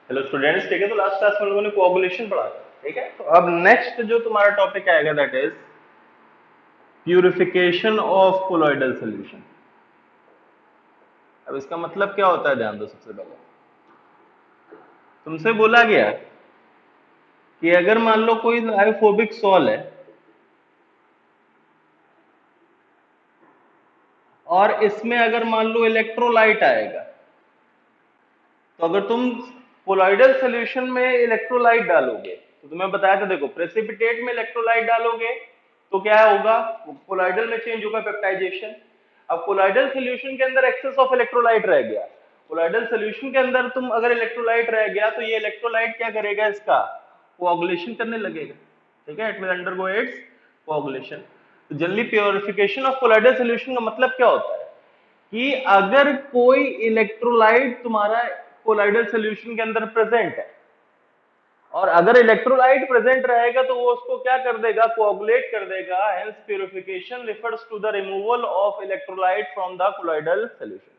Hello students, ठीक है। तो लास्ट क्लास में हम लोगों ने कोआगुलेशन पढ़ा था, ठीक है। तो अब नेक्स्ट जो तुम्हारा टॉपिक आएगा that is purification of colloidal solution. अब इसका मतलब क्या होता है, ध्यान दो। सबसे पहले तुमसे बोला गया कि अगर मान लो कोई हाइड्रोफोबिक सॉल है और इसमें अगर मान लो इलेक्ट्रोलाइट आएगा, तो अगर तुम कोलॉइडल सॉल्यूशन में इलेक्ट्रोलाइट डालोगे तो तुम्हें बताया था, देखो प्रेसिपिटेट में इलेक्ट्रोलाइट डालोगे तो क्या होगा, कोलॉइडल में चेंज होगा पेप्टाइजेशन। अब कोलॉइडल सॉल्यूशन के अंदर एक्सेस ऑफ इलेक्ट्रोलाइट रह गया। कोलॉइडल सॉल्यूशन के अंदर तुम अगर इलेक्ट्रोलाइट रह गया तो ये इलेक्ट्रोलाइट क्या करेगा, इसका कोआगुलेशन करने लगेगा, ठीक है। It will undergo its coagulation. तो generally purification of colloidal solution का मतलब क्या होता है कि अगर कोई इलेक्ट्रोलाइट तुम्हारा कोलाइडल सॉल्यूशन के अंदर प्रेजेंट है और अगर इलेक्ट्रोलाइट प्रेजेंट रहेगा तो वो उसको क्या कर देगा, कोआगुलेट कर देगा। Hence purification refers to the removal of electrolyte from the colloidal solution.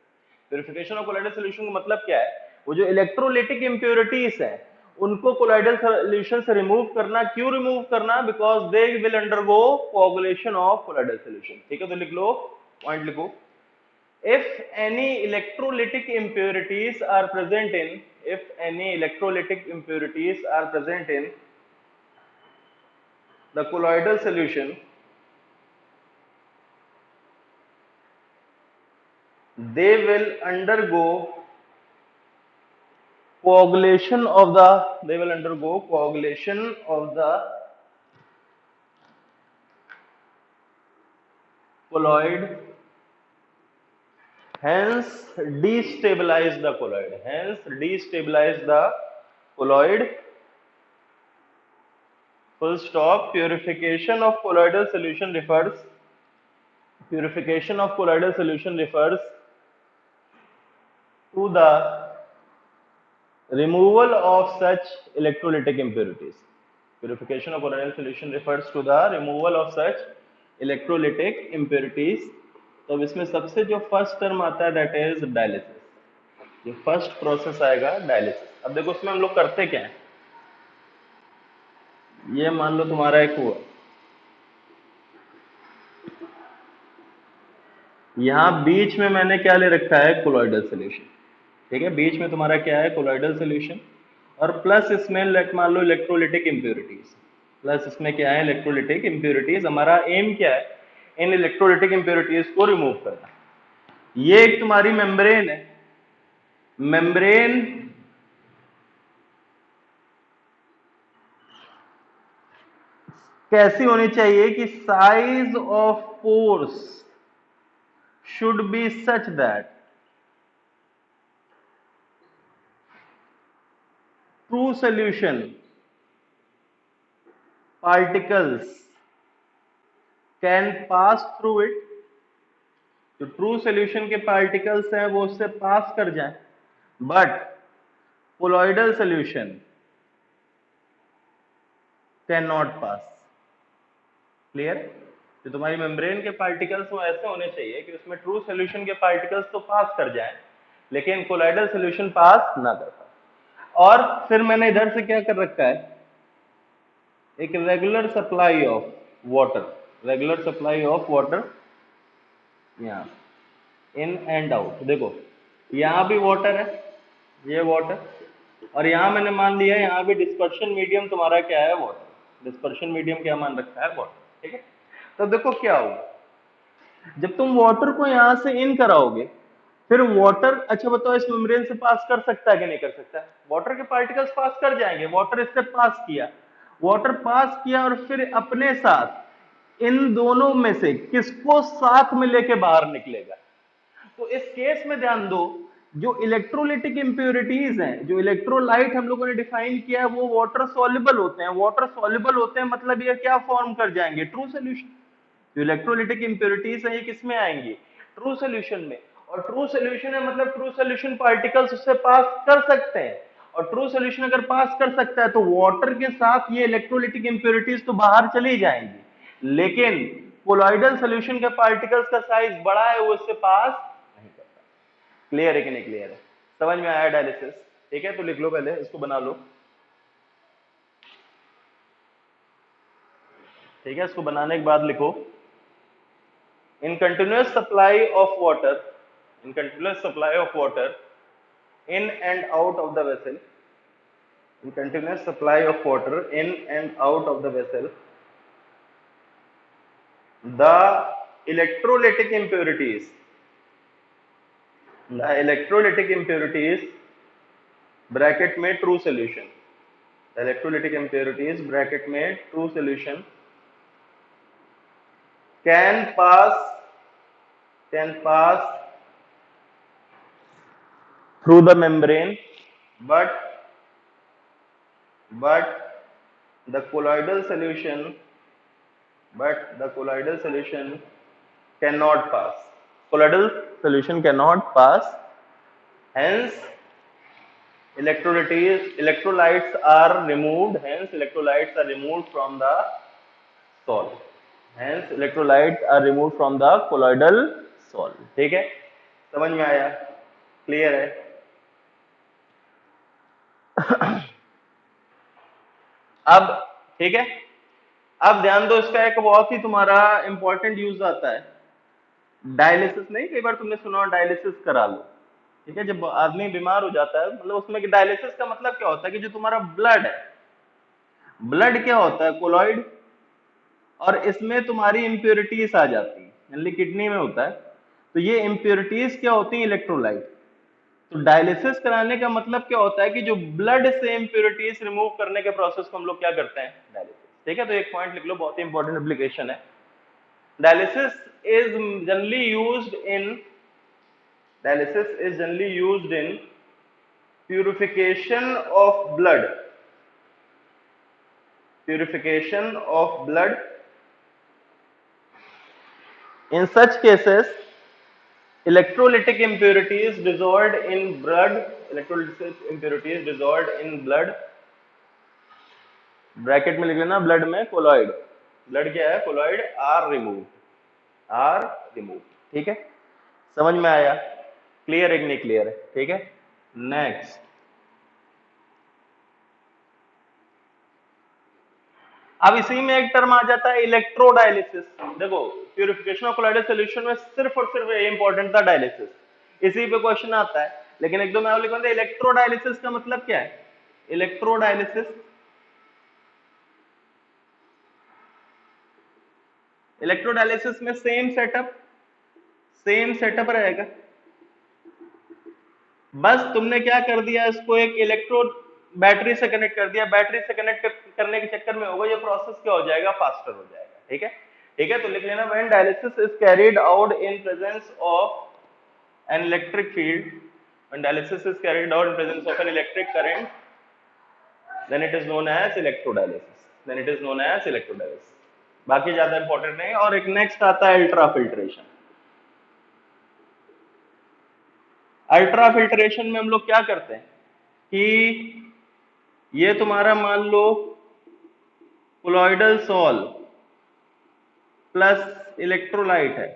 Purification of colloidal solution का मतलब क्या है, वो जो इलेक्ट्रोलिटिक इंप्योरिटीज है उनको कोलाइडल सॉल्यूशन से रिमूव करना। क्यों रिमूव करना, because they will undergo coagulation of colloidal solution, ठीक है। तो लिख लो, पॉइंट लिखो। if any electrolytic impurities are present in if any electrolytic impurities are present in the colloidal solution, they will undergo coagulation of the they will undergo coagulation of the colloid, hence destabilize the colloid, hence destabilize the colloid. Full stop. Purification of colloidal solution refers to the removal of such electrolytic impurities. Purification of colloidal solution refers to the removal of such electrolytic impurities. तो अब इसमें सबसे जो first term आता है that is dialysis. जो first process आएगा dialysis. अब देखो उसमें हम लोग करते क्या है, ये मान लो तुम्हारा एक हुआ, यहाँ बीच में मैंने क्या ले रखा है, कोलॉइडल सॉल्यूशन, ठीक है। बीच में तुम्हारा क्या है, कोलॉइडल सॉल्यूशन, और प्लस इसमें मान लो इलेक्ट्रोलिटिक इंप्योरिटीज। प्लस इसमें क्या है, इलेक्ट्रोलिटिक इंप्योरिटीज। हमारा एम क्या है, इन इलेक्ट्रोलिटिक इंप्योरिटीज को रिमूव करना। ये एक तुम्हारी मेम्ब्रेन है। मेम्ब्रेन कैसी होनी चाहिए कि size of pores should be such that true solution particles can pass through it। जो ट्रू सॉल्यूशन के पार्टिकल्स हैं वो उससे पास कर जाएं, but colloidal solution can not pass. Clear. जो तुम्हारी मेम्ब्रेन के पार्टिकल्स वो ऐसे होने चाहिए कि उसमें ट्रू सॉल्यूशन के पार्टिकल्स तो पास कर जाएं लेकिन कोलॉइडल सॉल्यूशन पास ना कर पाए। और फिर मैंने इधर से क्या कर रखा है, एक regular supply of water, regular supply of water यहाँ इन एंड आउट। देखो यहाँ भी वाटर है, ये वाटर, और यहाँ मैंने मान लिया यहाँ भी डिस्पर्शन मीडियम तुम्हारा क्या है, वाटर। डिस्पर्शन मीडियम क्या मान रखा है, वाटर, ठीक है। तो देखो क्या होगा, जब तुम वाटर को यहाँ से इन कराओगे, फिर वाटर, अच्छा बताओ, इस मेम्ब्रेन से पास कर सकता है कि नहीं कर सकता, वाटर के पार्टिकल्स पास कर जाएंगे। वाटर इससे पास किया, वाटर पास किया, और फिर अपने साथ इन दोनों में से किसको साथ में लेके बाहर निकलेगा। तो इस केस में ध्यान दो, जो इलेक्ट्रोलिटिक इंप्योरिटीज हैं, जो इलेक्ट्रोलाइट हम लोगों ने डिफाइन किया है, वो वाटर सॉल्युबल होते हैं। वाटर सॉल्युबल होते हैं मतलब ये क्या फॉर्म कर जाएंगे, ट्रू सॉल्यूशन। जो इलेक्ट्रोलिटिक इंप्योरिटीज है ये किस में आएंगी, ट्रू सॉल्यूशन में। और ट्रू सॉल्यूशन है मतलब ट्रू सॉल्यूशन पार्टिकल्स उससे पास कर सकते हैं, और ट्रू सॉल्यूशन अगर पास कर सकता है तो वाटर के साथ ये इलेक्ट्रोलिटिक इंप्योरिटीज तो बाहर चली जाएंगी, लेकिन कोलॉइडल सॉल्यूशन के पार्टिकल्स का साइज बड़ा है, वो इससे पास नहीं करता। क्लियर है कि नहीं क्लियर है, समझ में आया डायलिसिस, ठीक है, तो लिख लो, पहले इसको बना लो। ठीक है, इसको बनाने के बाद लिखो, इन continuous supply of water, in continuous supply of water in and out of the vessel, in continuous supply of water in and out of the vessel, the electrolytic impurities, the electrolytic impurities bracket में true solution, the electrolytic impurities bracket में true solution can pass through the membrane, but the colloidal solution cannot pass. Colloidal solution cannot pass. Hence, electrolytes are removed. Hence, electrolytes are removed from the salt. Hence, electrolytes are removed from the colloidal salt. ठीक है, समझ में आया? Clear है? अब ठीक है, अब ध्यान दो, इसका एक बहुत ही तुम्हारा इंपॉर्टेंट यूज आता है, डायलिसिस। नहीं, कई बार तुमने सुना डायलिसिस करा लो। ठीक है, जब आदमी बीमार हो जाता है, मतलब उसमें कि डायलिसिस का मतलब क्या होता है कि जो तुम्हारा ब्लड है, ब्लड क्या होता है, कोलॉइड, और इसमें तुम्हारी इंप्योरिटीज आ जाती है, यानी किडनी में होता है, तो ये इंप्योरिटीज क्या होती है, इलेक्ट्रोलाइट। तो डायलिसिस कराने का मतलब क्या होता है कि जो ब्लड से इंप्योरिटीज रिमूव करने के प्रोसेस को हम लोग क्या करते हैं, डायलिसिस। ठीक है, तो एक पॉइंट लिख लो, बहुत ही इंपॉर्टेंट एप्लीकेशन है। Dialysis is generally used in dialysis is generally used in purification of blood, purification of blood. In such cases, electrolytic impurities dissolved in blood, electrolytic impurities dissolved in blood, bracket में लिख लेना, blood में colloid, blood क्या है, colloid, are remove, are remove. ठीक है, समझ में आया? क्लियर है कि नहीं क्लियर है? ठीक है, नेक्स्ट। अब इसी में एक टर्म आ जाता है इलेक्ट्रोडायलिसिस। देखो, प्यूरिफिकेशन ऑफ कोलॉइडल सॉल्यूशन में सिर्फ और सिर्फ ये इंपॉर्टेंट था डायलिसिस, इसी पे क्वेश्चन आता है। लेकिन एक दो मैं लिखूं, इलेक्ट्रोडायलिसिस का मतलब क्या है, इलेक्ट्रोडायलिसिस, इलेक्ट्रोडायलिसिस में सेम सेटअप रहेगा, बस तुमने क्या कर दिया, इसको एक इलेक्ट्रोड बैटरी से कनेक्ट कर दिया, बैटरी से कनेक्ट करने के चक्कर में होगा ये प्रोसेस क्या हो जाएगा, फास्टर हो जाएगा। ठीक है, ठीक है, तो लिख लेना, when dialysis is carried out in presence of an electric field, when dialysis is carried out in presence of an electric current, then it is known as electrodialysis, then it is known as electrodialysis. बाकी ज्यादा important नहीं। और एक next आता है ultra filtration. Ultra filtration में हम लोग क्या करते हैं कि ये तुम्हारा मान लो कोलॉइडल सॉल प्लस इलेक्ट्रोलाइट है,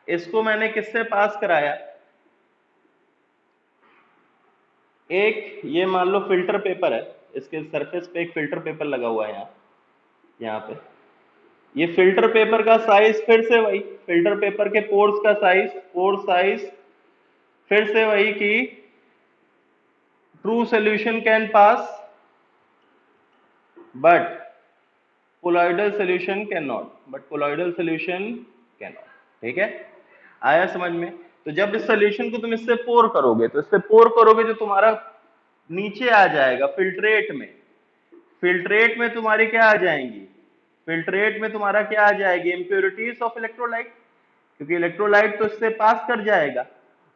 इसको मैंने किससे पास कराया, एक ये मान लो फिल्टर पेपर है, इसके सरफेस पे एक फिल्टर पेपर लगा हुआ है यहाँ पे, ये फिल्टर पेपर का साइज फिर से वही, फिल्टर पेपर के पोर्स का साइज, पोर साइज फिर से वही कि true solution can pass but colloidal solution can not, but colloidal solution can not. ठीक है, आया समझ में? तो जब इस सॉल्यूशन को तुम इससे पोर करोगे, तो इससे पोर करोगे जो तुम्हारा नीचे आ जाएगा फिल्ट्रेट में, फिल्ट्रेट में तुम्हारी क्या आ जाएंगी, फिल्ट्रेट में तुम्हारा क्या आ जाएगी, इंप्योरिटीज ऑफ इलेक्ट्रोलाइट, क्योंकि इलेक्ट्रोलाइट तो इससे पास कर जाएगा,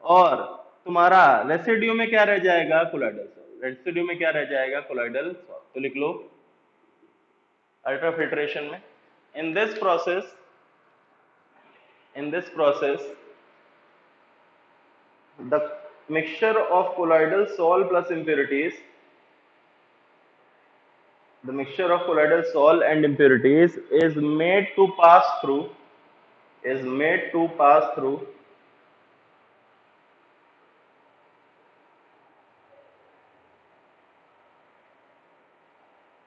और तुम्हारा रेसिड्यू में क्या रह जाएगा, कोलॉइडल सॉल्ट, रेसिड्यू में क्या रह जाएगा, कोलॉइडल सॉल्ट। तो लिख लो अल्ट्राफिल्ट्रेशन में, in this process the mixture of colloidal salt plus impurities, the mixture of colloidal salt and impurities is made to pass through, is made to pass through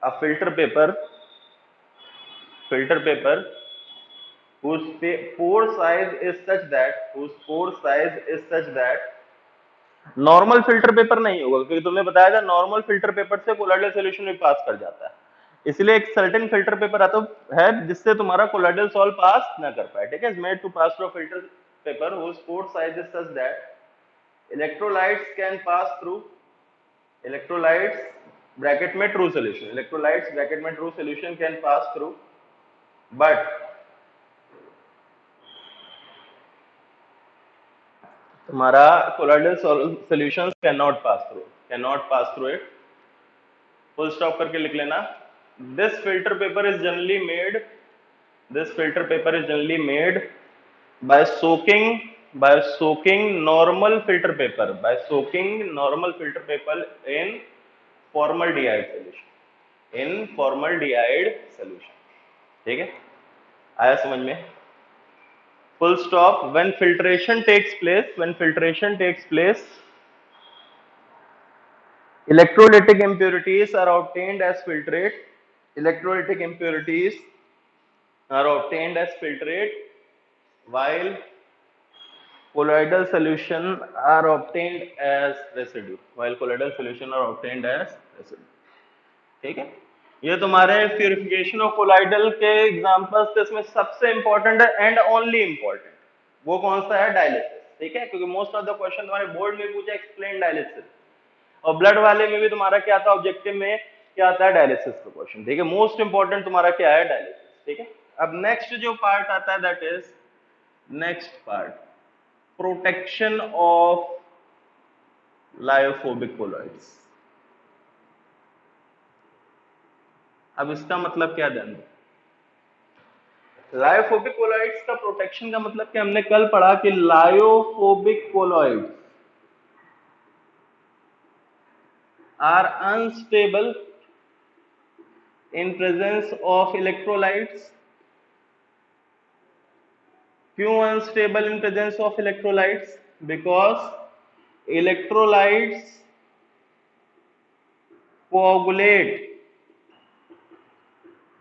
a filter paper whose pore size is such that normal filter paper नहीं होगा, क्योंकि तुमने बताया था normal filter paper से colloidal solution भी पास कर जाता है, इसलिए एक सर्टेन फिल्टर पेपर आता है जिससे तुम्हारा कोलाइडल सॉल्व पास ना कर पाए, ठीक है। Made to pass through filter paper whose pore size is such that electrolytes can pass through, electrolytes bracket में ट्रू सॉल्यूशन, इलेक्ट्रोलाइट्स ब्रैकेट में true solution can pass through, but तुम्हारा colloidal solutions can not pass through it. Full stop करके लिख लेना। This filter paper is generally made by soaking normal filter paper in formaldehyde solution, ठीक है, आया समझ में। Full stop. when filtration takes place electrolytic impurities are obtained as filtrate while colloidal solution are obtained as residue, ठीक है। ये तुम्हारे purification of colloidal के एग्जांपल्स थे, इसमें सबसे इंपॉर्टेंट है एंड ओनली इंपॉर्टेंट वो कौन सा है? डायलिसिस, ठीक है, क्योंकि मोस्ट ऑफ द क्वेश्चन तुम्हारे बोर्ड में पूछा एक्सप्लेन डायलिसिस, और ब्लड वाले में भी तुम्हारा क्या था ऑब्जेक्टिव में, क्या आता है? डायलिसिस का क्वेश्चन, ठीक है। मोस्ट इंपॉर्टेंट तुम्हारा क्या है? डायलिसिस, ठीक है। अब नेक्स्ट जो पार्ट आता है that is next part, protection of lyophobic colloids. अब इसका मतलब क्या ध्यान दो, लायोफोबिक कोलॉइड्स का प्रोटेक्शन का मतलब क्या? हमने कल पढ़ा कि lyophobic colloids are unstable in presence of electrolytes. क्यों unstable in presence of electrolytes? Because electrolytes coagulate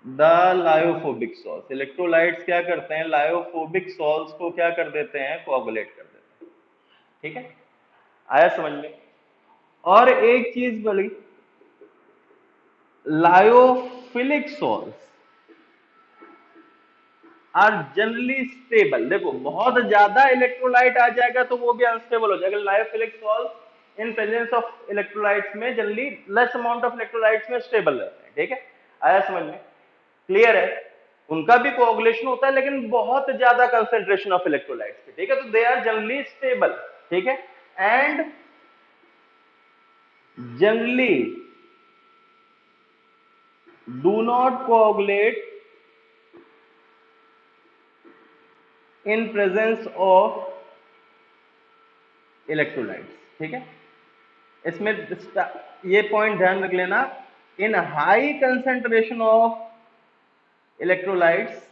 the lyophobic sols. Electrolytes क्या करते हैं? लायोफोबिक सॉल्स को क्या कर देते हैं? कोआगुलेट कर देते हैं, ठीक है, आया समझ में। और एक चीज बोली, lyophilic sols are generally stable. देखो बहुत ज्यादा इलेक्ट्रोलाइट आ जाएगा तो वो भी अनस्टेबल हो जाएगा। Lyophilic salt in presence of electrolytes में generally less amount of electrolytes में स्टेबल रहते हैं, ठीक है, आया समझ में, क्लियर है। उनका भी कोऑगुलेशन होता है लेकिन बहुत ज्यादा कंसेंट्रेशन ऑफ इलेक्ट्रोलाइट्स पे, ठीक है, तो दे आर जनरली स्टेबल, ठीक है, and generally do not coagulate in presence of electrolytes, ठीक है। इसमें ये पॉइंट ध्यान रख लेना, in high concentration of electrolytes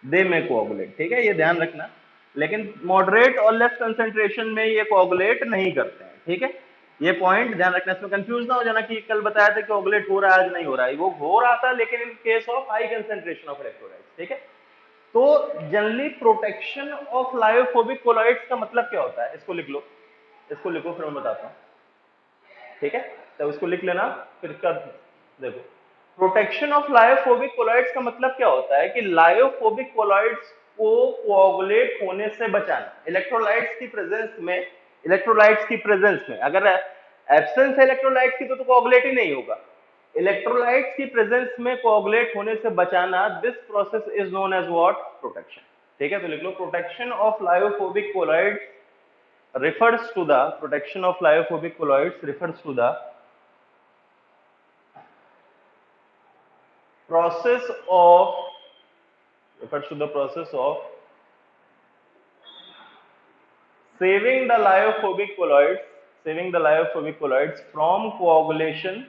they में कोऑगुलेट, ठीक है, ये ध्यान रखना। लेकिन मॉडरेट और लेस कंसेंट्रेशन में ये कोऑगुलेट नहीं करते हैं, ठीक है, ये पॉइंट ध्यान रखना। इसमें कंफ्यूज ना हो जाना कि कल बताया था कोऑगुलेट हो रहा है आज नहीं हो रहा है, वो हो रहा था लेकिन in case of high concentration of electrolytes, ठीक है। तो generally protection of lyophobic colloids का मतलब क्या होता है? इसको लिख लो, फिर मैं बताता हूं, ठीक है, तो इसको लिख लेना फिर इसका देखो। प्रोटेक्शन ऑफ लायोफोबिक कोलॉइड्स का मतलब क्या होता है कि लायोफोबिक कोलॉइड्स को कोआगुलेट होने से बचाना। इलेक्ट्रोलाइट्स की प्रेजेंस में अगर एब्सेंस है इलेक्ट्रोलाइट्स की तो कोआगुलेट ही नहीं होगा। इलेक्ट्रोलाइट्स की प्रेजेंस में कोआगुलेट होने से बचाना, this process is known as what? Protection, ठीक है। तो लिख लो, protection of lyophobic colloids refers to the protection of lyophobic colloids refers to the process of saving the lyophobic colloids from coagulation,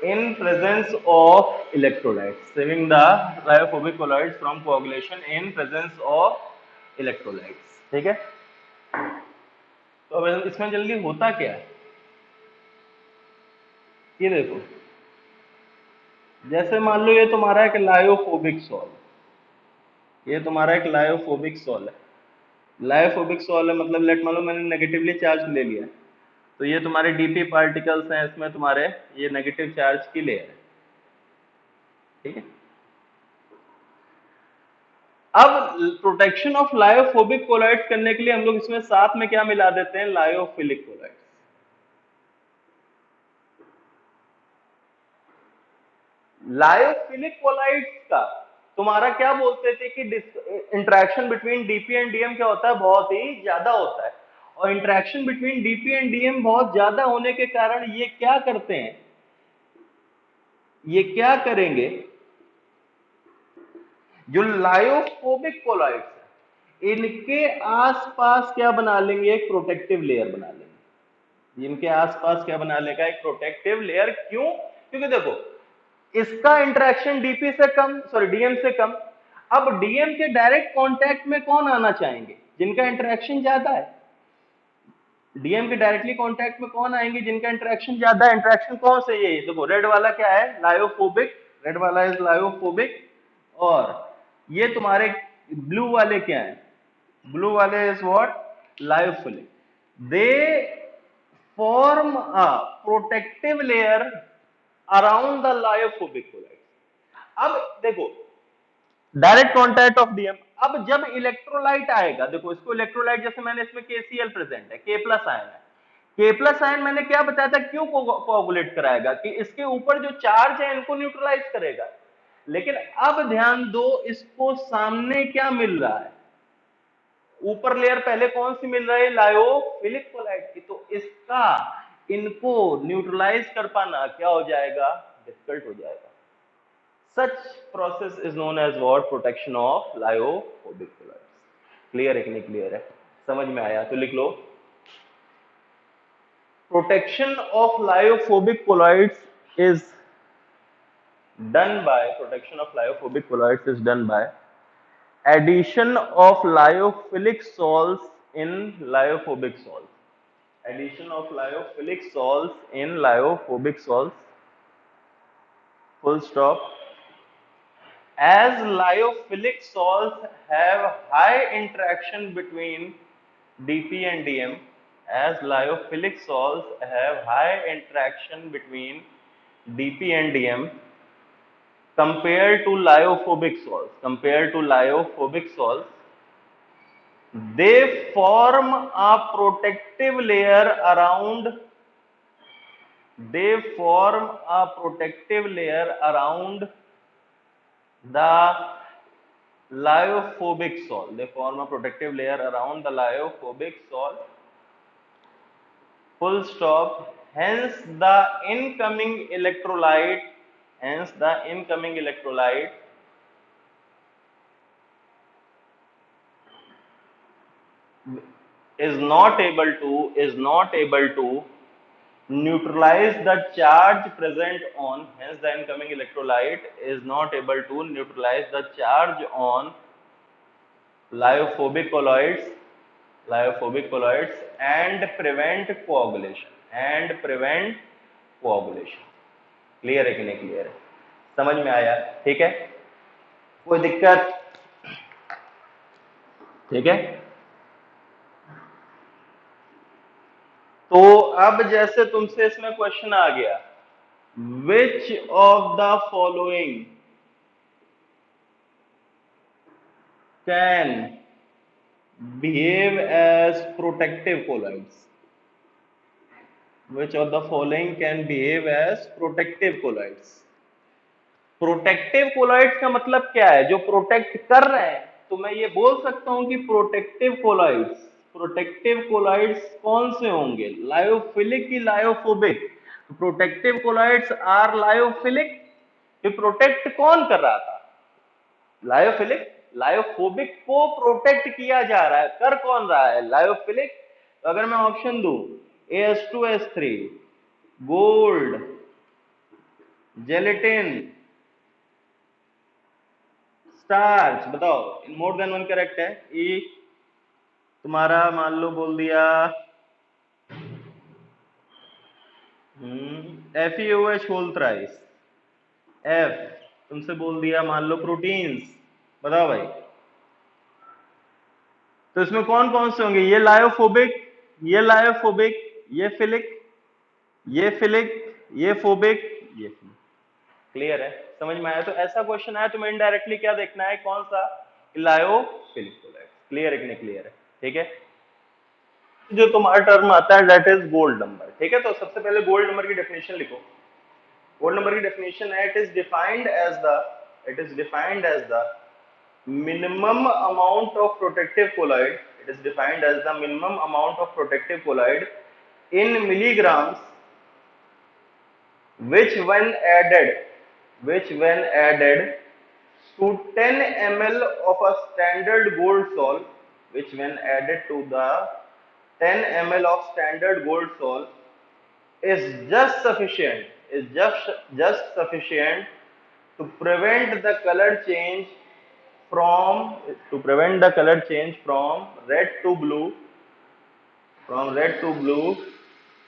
in presence of electrolytes, ठीक है। तो अब इसमें जल्दी होता क्या है, ये देखो, जैसे मान लो ये तुम्हारा एक लायोफोबिक सॉल, ये तुम्हारा एक लायोफोबिक सॉल है। लायोफोबिक सॉल है मतलब लेट मान लो मैंने नेगेटिवली चार्ज ले लिया, तो ये तुम्हारे डीपी पार्टिकल्स हैं, इसमें तुम्हारे ये नेगेटिव चार्ज की लेयर है, ठीक है। अब प्रोटेक्शन ऑफ लायोफोबिक कोलाइड्स करने के लिए हम लोग इसमें साथ में क्या मिला देते हैं, लायोफिलिक कोलाइड्स। लायोफिलिक कोलाइड्स का तुम्हारा क्या बोलते थे कि interaction between DP and DM क्या होता है, बहुत ही ज्यादा होता है। और interaction between DP and DM बहुत ज्यादा होने के कारण ये क्या करते हैं, ये क्या करेंगे, जो लायोफोबिक कोलाइड्स है इनके आसपास क्या बना लेंगे, एक प्रोटेक्टिव लेयर बना लेंगे। इनके आसपास क्या बना लेगा, एक प्रोटेक्टिव लेयर। क्यों, क्योंकि देखो इसका इंटरेक्शन डीपी से कम, सॉरी डीएम से कम। अब डीएम के डायरेक्ट कांटेक्ट में कौन आना चाहेंगे, जिनका इंटरेक्शन ज्यादा है। डीएम के डायरेक्टली कांटेक्ट में कौन आएंगे, जिनका इंटरेक्शन ज्यादा है। इंटरेक्शन कौन से, ये देखो रेड वाला क्या है, लायोफोबिक, रेड वाला इज लायोफोबिक। और ये तुम्हारे ब्लू वाले क्या है, ब्लू वाले is what, lyophilic. They form a protective layer around the lyophobic colloid. अब देखो डायरेक्ट कॉन्टैक्ट ऑफ डीएम, अब जब इलेक्ट्रोलाइट आएगा, देखो इसको इलेक्ट्रोलाइट, जैसे मैंने इसमें KCl प्रेजेंट है, K प्लस आयन है। K प्लस आयन मैंने क्या बताया था, क्यों कोगुलेट कराएगा, कि इसके ऊपर जो चार्ज है इनको न्यूट्रलाइज करेगा। लेकिन अब ध्यान दो, इसको सामने क्या मिल रहा है, ऊपर लेयर पहले कौन सी मिल रही है, लायोफिलिक कोलाइड की। तो इसका इनको न्यूट्रलाइज कर पाना क्या हो जाएगा, डिफिकल्ट हो जाएगा। Such process is known as what, protection of lyophobic colloids। Clear है कि नहीं क्लियर है, समझ में आया तो लिख लो। Protection of lyophobic colloids is done by addition of lyophilic salts in lyophobic salts, addition of lyophilic salts in lyophobic salts, full stop। As lyophilic salts have high interaction between DP and DM, as lyophilic salts have high interaction between DP and DM compared to lyophobic salts, they form a protective layer around, the lyophobic salt. They form a protective layer around the lyophobic salt. Full stop. Hence the incoming electrolyte is not able to neutralize the charge present on, hence the incoming electrolyte is not able to neutralize the charge on lyophobic colloids and prevent coagulation, clear है कि नहीं clear है, समझ में आया, ठीक है, कोई दिक्कत, ठीक है। तो अब जैसे तुमसे इसमें क्वेश्चन आ गया, which of the following can behave as protective colloids, which of the following can behave as protective colloids। Protective colloids का मतलब क्या है, जो प्रोटेक्ट कर रहे हैं। तो मैं ये बोल सकता हूं कि प्रोटेक्टिव कोलॉइड्स कौन से होंगे, लायोफिलिक की lyophobic. Protective colloids are lyophilic. कि प्रोटेक्ट कौन कर रहा था, लायोफिलिक। लायोफोबिक को प्रोटेक्ट किया जा रहा है, कर कौन रहा है, लायोफिलिक। तो अगर मैं ऑप्शन दूं AS2S3, गोल्ड, जेलेटिन, स्टार्च, बताओ मोर देन वन करेक्ट है। ई तुम्हारा मान लो बोल दिया FeOH होल थ्राइस, F तुमसे बोल दिया मान लो प्रोटीन्स, बताओ भाई। तो इसमें कौन कौन से होंगे? ये लायोफोबिक, ये लायोफोबिक, ये फिलिक, ये फिलिक, ये फोबिक, ये फिलिक। क्लियर है? समझ में आया? तो ऐसा क्वेश्चन आया तुम्हें इनडायरेक्टली क्या देखना है, कौन सा? Lyophilic colloid. क्लियर है कि नहीं क्लियर है? ठीक है। जो तुम्हारा टर्म आता है दैट इज गोल्ड नंबर। ठीक है, तो सबसे पहले गोल्ड नंबर की डेफिनेशन लिखो। गोल्ड नंबर की डेफिनेशन है, it is defined as the minimum amount of protective colloid. It is defined as the minimum amount of protective colloid in milligrams which when added to 10 ml of a standard gold sol, which when added to the 10 ml of standard gold sol is just sufficient to prevent the color change from red to blue,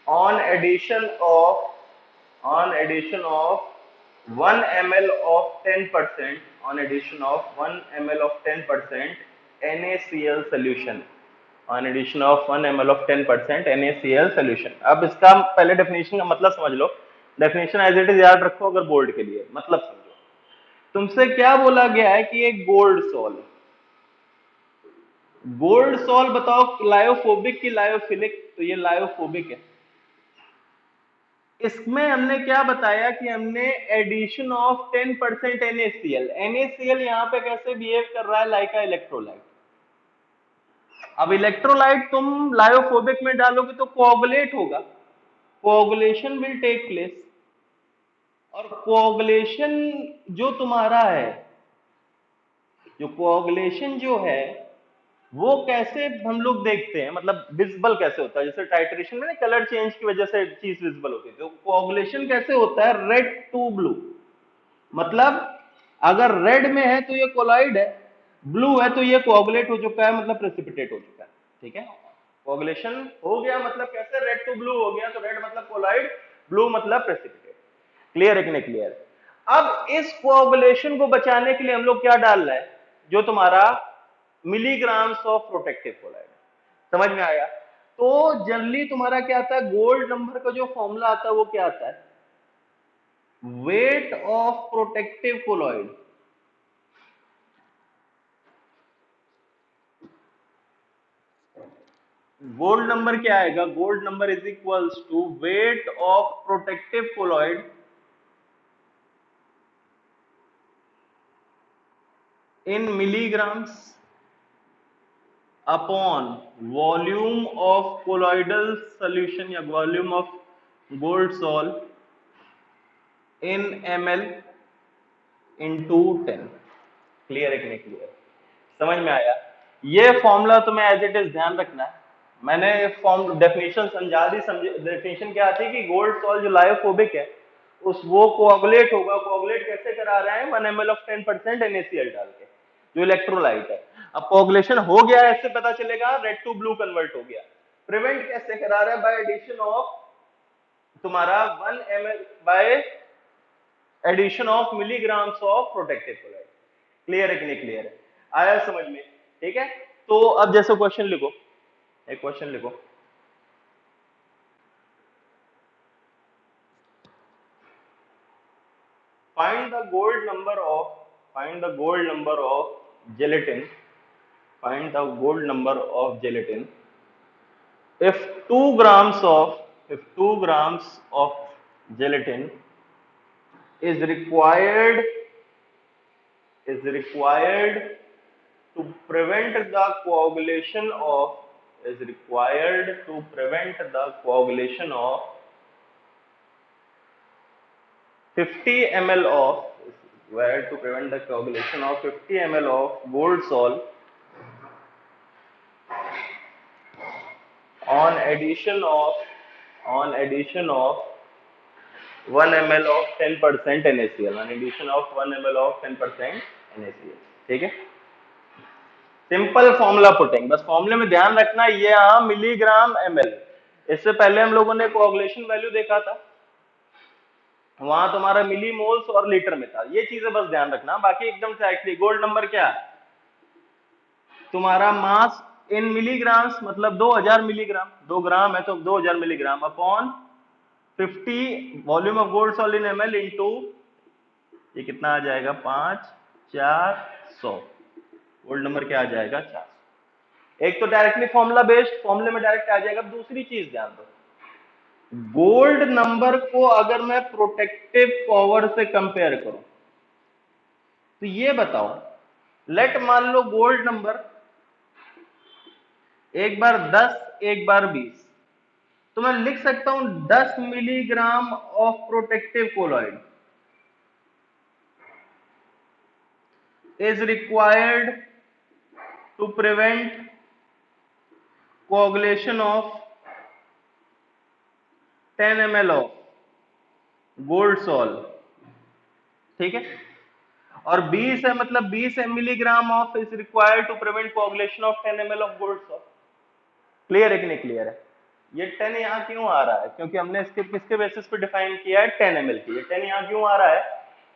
on addition of 1 ml of 10%, on addition of 1 ml of 10% NaCl solution, on addition of 1 ml of 10% NaCl solution। अब इसका पहले definition का मतलब समझ लो। Definition as it is याद रखो अगर board के लिए, मतलब समझो। तुमसे क्या बोला गया है कि एक गोल्ड सॉल, गोल्ड सॉल बताओ लायोफोबिक की लायोफिलिक? तो ये लायोफोबिक है। इसमें हमने क्या बताया कि हमने एडिशन ऑफ 10% NaCl, NaCl यहाँ पे कैसे बिहेव कर रहा है? लाइक अ इलेक्ट्रोलाइट। अब इलेक्ट्रोलाइट तुम लायोफोबिक में डालोगे तो कोगुलेट होगा, कोगुलेशन विल टेक प्लेस। और कोगुलेशन जो तुम्हारा है, जो कोगुलेशन जो है वो कैसे हम लोग देखते हैं, मतलब विजिबल कैसे होता है? जैसे टाइट्रेशन में ना कलर चेंज की वजह से चीज विजिबल होती है, तो कोगुलेशन कैसे होता है? Red to blue. मतलब अगर रेड में है तो ये कोलाइड है, ब्लू है तो ये कोगुलेट हो चुका है, मतलब प्रेसिपिटेट हो चुका है। ठीक है, कोगुलेशन हो गया मतलब कैसे? रेड टू ब्लू हो गया, तो रेड मतलब कोलाइड, ब्लू मतलब प्रेसिपिटेट। क्लियर है कि नहीं क्लियर? अब इस कोगुलेशन को बचाने के लिए हम लोग क्या डाल रहे हैं? जो तुम्हारा मिलीग्राम्स ऑफ प्रोटेक्टिव कोलाइड। समझ में आया? तो जनरली तुम्हारा क्या आता है? गोल्ड नंबर का जो फॉर्मूला आता है वो क्या आता है? Weight of protective colloid. Gold number क्या आएगा? Gold number is equals to weight of protective colloid in milligrams upon volume of colloidal solution या volume of gold sol in ml into 10। Clear है कि नहीं क्लियर? समझ में आया? ये फॉर्मूला तुम्हें एज इट इज ध्यान रखना है। मैंने फॉर्म डेफिनेशन समझा दी, समझे? डेफिनेशन क्या आती है कि गोल्ड सॉल्ट जो लायोफोबिक है उस वो कोअगुलेट होगा। कोअगुलेट कैसे करा रहे हैं? 1 ml ऑफ 10% NaCl डाल के, जो इलेक्ट्रोलाइट है। अब कोअगुलेशन हो गया, ऐसे पता चलेगा रेड टू ब्लू कन्वर्ट हो गया। प्रिवेंट कैसे करा रहे हैं? बाय एडिशन ऑफ तुम्हारा 1 ml, by addition of milligrams of protective colloid. Clear है कि नहीं क्लियर है? आया समझ में? ठीक है, तो अब जैसे क्वेश्चन लिखो, एक क्वेश्चन लिखो। Find the gold number of gelatin, find the gold number of gelatin if 2 grams of gelatin is required to prevent the coagulation of is required to prevent the coagulation of 50 ml of required to prevent the coagulation of 50 ml of gold sol on addition of 1 ml of 10% NaCl, on addition of 1 ml of 10% NaCl। ठीक है, simple formula putting. बस फॉर्मूले में ध्यान रखना ये यहाँ milligram ml। इससे पहले हम लोगों ने कोअगुलेशन वैल्यू देखा था, वहां तुम्हारा मिली मोल्स और लीटर में था। ये चीजें बस ध्यान रखना, बाकी एकदम से एक्चुअली गोल्ड नंबर क्या है, तुम्हारा मास इन मिलीग्राम्स मतलब 2000 मिलीग्राम, 2 ग्राम है तो 2000 milligram upon 50 volume of gold salt in ML into ये कितना आ जाएगा 5/400। गोल्ड नंबर क्या आ जाएगा 400। एक तो डायरेक्टली फॉर्मूला बेस्ड, फॉर्मूले में डायरेक्ट आ जाएगा। दूसरी चीज ध्यान दो, गोल्ड नंबर को अगर मैं प्रोटेक्टिव पावर से कंपेयर करूं तो ये बताओ, लेट मान लो गोल्ड नंबर एक बार 10 एक बार 20, तो मैं लिख सकता हूं 10 milligram of protective colloid is required to prevent coagulation of 10 ml of gold sol, ठीक है। और 20 है मतलब 20 milligram of is required to prevent कोagulation of 10 ml of gold sol. Clear है कि नहीं क्लियर है? ये 10 यहाँ क्यों आ रहा है, क्योंकि हमने इसके किसके बेसिस पे डिफाइन किया है 10 ml की। ये 10 यहाँ क्यों आ रहा है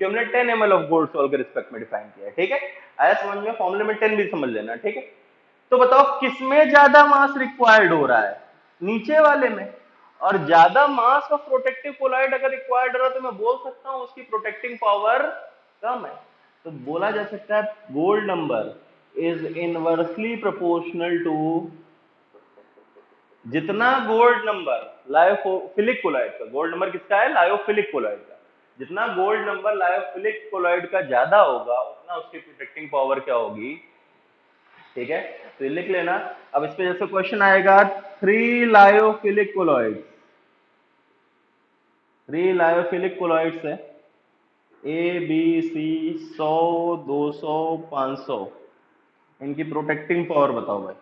कि हमने 10 ml ऑफ गोल्ड सॉल के रिस्पेक्ट में डिफाइन किया है, ठीक है। आया समझ में? फॉर्मूले में 10 भी समझ लेना, ठीक है। तो बताओ किसमें ज्यादा मास रिक्वायर्ड हो रहा है, नीचे वाले में। और ज्यादा मास ऑफ प्रोटेक्टिव कोलॉइड अगर रिक्वायर्ड हो रहा है तो मैं बोल सकता हूं उसकी प्रोटेक्टिंग पावर कम है। तो बोला जा सकता है gold number is inversely proportional to, जितना गोल्ड नंबर लायोफिलिक कोलॉइड का, गोल्ड नंबर किसका है लायोफिलिक कोलॉइड का, जितना गोल्ड नंबर लायोफिलिक कोलॉइड का ज्यादा होगा उतना उसकी प्रोटेक्टिंग पावर क्या होगी, ठीक है। तो लिख लेना। अब इस पे जैसे क्वेश्चन आएगा 3 लायोफिलिक कोलॉइड, 3 लायोफिलिक कोलॉइड्स है ए बी सी 100 200 500, इनकी प्रोटेक्टिंग पावर बताओ भाई।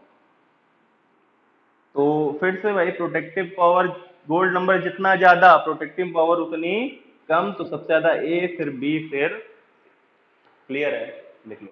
तो फिर से भाई प्रोटेक्टिव पावर, गोल्ड नंबर जितना ज्यादा प्रोटेक्टिव पावर उतनी कम, तो सबसे ज्यादा ए फिर बी फिर, क्लियर है, लिख लो।